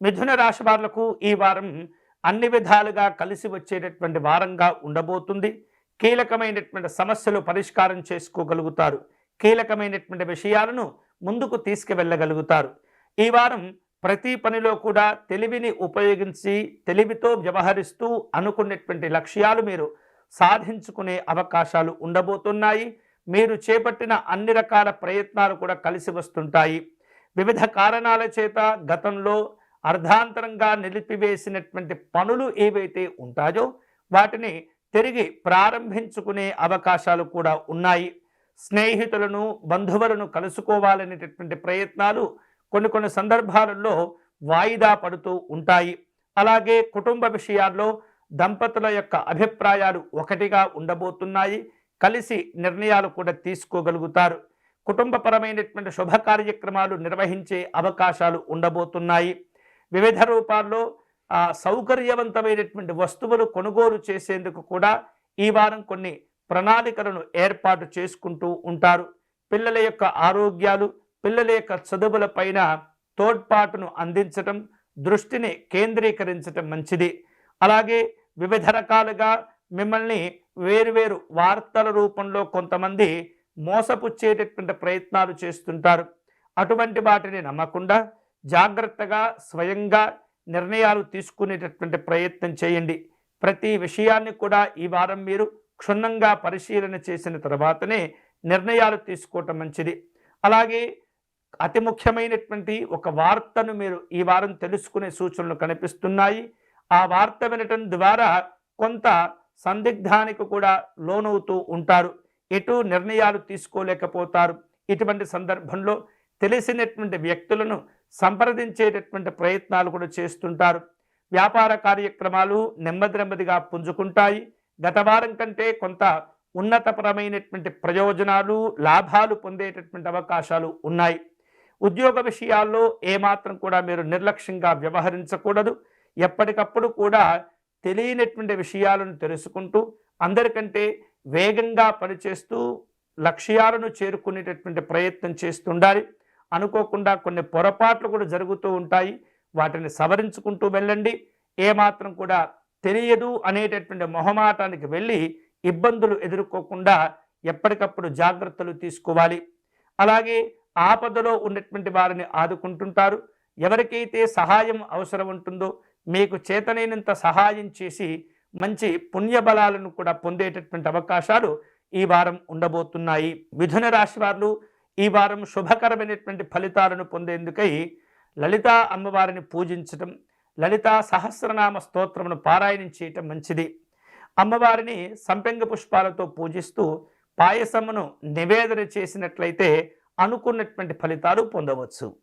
మిథున రాశి వాళ్లకు ఈ వారం అన్ని విధాలుగా కలిసి వచ్చేటటువంటి వారంగా ఉండబోతుంది. కీలకమైనటువంటి సమస్యలు పరిష్కారం చేసుకోగలుగుతారు. కీలకమైనటువంటి విషయాలను ముందుకు తీసుకువెళ్ళగలుగుతారు. ఈ వారం ప్రతి పనిలో కూడా తెలివిని ఉపయోగించి తెలివితో వ్యవహరిస్తూ అనుకున్నటువంటి లక్ష్యాలు మీరు సాధించుకునే అవకాశాలు ఉండబోతున్నాయి. మీరు చేపట్టిన అన్ని రకాల ప్రయత్నాలు కూడా కలిసి వస్తుంటాయి. వివిధ కారణాల చేత గతంలో అర్ధాంతరంగా నిలిపివేసినటువంటి పనులు ఏవైతే ఉంటాయో వాటిని తిరిగి ప్రారంభించుకునే అవకాశాలు కూడా ఉన్నాయి. స్నేహితులను బంధువులను కలుసుకోవాలనేటటువంటి ప్రయత్నాలు కొన్ని సందర్భాలలో వాయిదా పడుతూ ఉంటాయి. అలాగే కుటుంబ విషయాల్లో దంపతుల యొక్క అభిప్రాయాలు ఒకటిగా ఉండబోతున్నాయి. కలిసి నిర్ణయాలు కూడా తీసుకోగలుగుతారు. కుటుంబపరమైనటువంటి శుభ కార్యక్రమాలు నిర్వహించే అవకాశాలు ఉండబోతున్నాయి. వివిధ రూపాల్లో సౌకర్యవంతమైనటువంటి వస్తువులు కొనుగోలు చేసేందుకు కూడా ఈ వారం కొన్ని ప్రణాళికలను ఏర్పాటు చేసుకుంటూ ఉంటారు. పిల్లల యొక్క ఆరోగ్యాలు, పిల్లల యొక్క చదువుల పైన తోడ్పాటును అందించటం, దృష్టిని కేంద్రీకరించటం మంచిది. అలాగే వివిధ రకాలుగా మిమ్మల్ని వేరువేరు వార్తల రూపంలో కొంతమంది మోసపుచ్చేటటువంటి ప్రయత్నాలు చేస్తుంటారు. అటువంటి వాటిని నమ్మకుండా జాగ్రత్తగా స్వయంగా నిర్ణయాలు తీసుకునేటటువంటి ప్రయత్నం చేయండి. ప్రతి విషయాన్ని కూడా ఈ వారం మీరు క్షుణ్ణంగా పరిశీలన చేసిన తర్వాతనే నిర్ణయాలు తీసుకోవటం మంచిది. అలాగే అతి ముఖ్యమైనటువంటి ఒక వార్తను మీరు ఈ వారం తెలుసుకునే సూచనలు కనిపిస్తున్నాయి. ఆ వార్త వినటం ద్వారా కొంత సందిగ్ధానికి కూడా లోనవుతూ ఉంటారు. ఎటు నిర్ణయాలు తీసుకోలేకపోతారు. ఇటువంటి సందర్భంలో తెలిసినటువంటి వ్యక్తులను సంప్రదించేటటువంటి ప్రయత్నాలు కూడా చేస్తుంటారు. వ్యాపార కార్యక్రమాలు నెమ్మదిగా పుంజుకుంటాయి. గత వారం కంటే కొంత ఉన్నతపరమైనటువంటి ప్రయోజనాలు, లాభాలు పొందేటటువంటి అవకాశాలు ఉన్నాయి. ఉద్యోగ విషయాల్లో ఏమాత్రం కూడా మీరు నిర్లక్ష్యంగా వ్యవహరించకూడదు. ఎప్పటికప్పుడు కూడా తెలియనటువంటి విషయాలను తెలుసుకుంటూ అందరికంటే వేగంగా పనిచేస్తూ లక్ష్యాలను చేరుకునేటటువంటి ప్రయత్నం చేస్తుండాలి. అనుకోకుండా కొన్ని పొరపాట్లు కూడా జరుగుతూ ఉంటాయి. వాటిని సవరించుకుంటూ వెళ్ళండి. ఏమాత్రం కూడా తెలియదు అనేటటువంటి మొహమాటానికి వెళ్ళి ఇబ్బందులు ఎదుర్కోకుండా ఎప్పటికప్పుడు జాగ్రత్తలు తీసుకోవాలి. అలాగే ఆపదలో ఉన్నటువంటి వారిని ఆదుకుంటుంటారు. ఎవరికైతే సహాయం అవసరం ఉంటుందో మీకు చేతనైనంత సహాయం చేసి మంచి పుణ్యబలాలను కూడా పొందేటటువంటి అవకాశాలు ఈ వారం ఉండబోతున్నాయి. మిథున రాశి వారు ఈ వారం శుభకరమైనటువంటి ఫలితాలను పొందేందుకై లలితా అమ్మవారిని పూజించటం, లలితా సహస్రనామ స్తోత్రమును పారాయణం చేయటం మంచిది. అమ్మవారిని సంపెంగ పుష్పాలతో పూజిస్తూ పాయసమును నివేదన చేసినట్లయితే అనుకున్నటువంటి ఫలితాలు పొందవచ్చు.